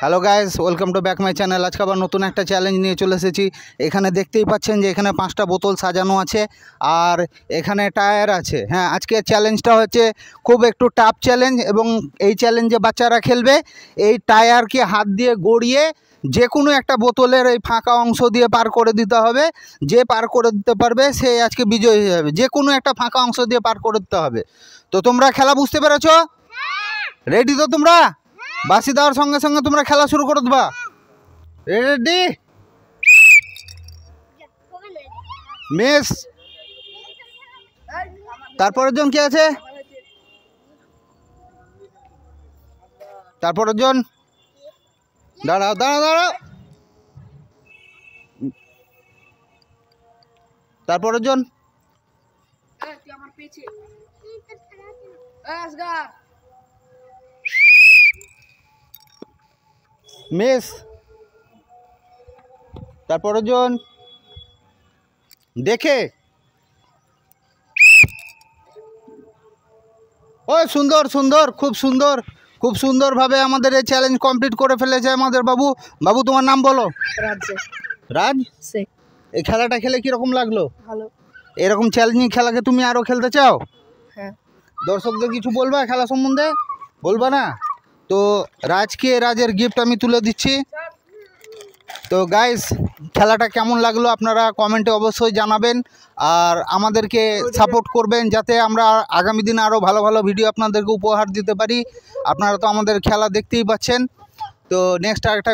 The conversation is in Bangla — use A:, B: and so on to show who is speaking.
A: Hello guys, welcome to back my channel. আজকে আবার নতুন একটা চ্যালেঞ্জ নিয়ে চলে এসেছি। এখানে দেখতেই পাচ্ছেন যে এখানে 5টা বোতল সাজানো আছে আর এখানে টায়ার আছে। হ্যাঁ, আজকের চ্যালেঞ্জটা হচ্ছে খুব একটু টাফ চ্যালেঞ্জ এবং এই চ্যালেঞ্জে বাচ্চারা খেলবে। এই টায়ারকে হাত দিয়ে গড়িয়ে যে কোনো একটা বোতলের এই ফাঁকা অংশ দিয়ে পার করে দিতে হবে। যে পার করে দিতে পারবে সে আজকে বিজয়ী হয়ে যাবে। যে কোনো একটা ফাঁকা অংশ দিয়ে পার করে দিতে হবে। তো তোমরা খেলা বুঝতে পেরেছো? রেডি তো তোমরা? বাসি দেওয়ার সঙ্গে সঙ্গে তোমরা খেলা শুরু করে দেবা। রেডি? মিস, তারপরের জন কি আছে? তারপরের জন দাঁড়াও দাঁড়াও দাঁড়াও। তারপরের জন মিস, তারপরের জন দেখে। ও সুন্দর সুন্দর, খুব সুন্দর, খুব সুন্দরভাবে আমাদের এই চ্যালেঞ্জ কমপ্লিট করে ফেলেছে আমাদের বাবু। বাবু, তোমার নাম বলো। রাজ। এই খেলাটা খেলে কিরকম লাগলো?
B: ভালো।
A: এরকম চ্যালেঞ্জিং খেলাকে তুমি আরও খেলতে চাও?
B: হ্যাঁ।
A: দর্শকদের কিছু বলবা খেলা সম্বন্ধে? বলবা না? তো রাজের গিফট আমি তুলে দিচ্ছি। তো গাইস, খেলাটা কেমন লাগলো আপনারা কমেন্টে অবশ্যই জানাবেন আর আমাদেরকে সাপোর্ট করবেন যাতে আমরা আগামী দিনে আরও ভালো ভালো ভিডিও আপনাদেরকে উপহার দিতে পারি। আপনারা তো আমাদের খেলা দেখতেই পাচ্ছেন। তো নেক্সট আরেকটা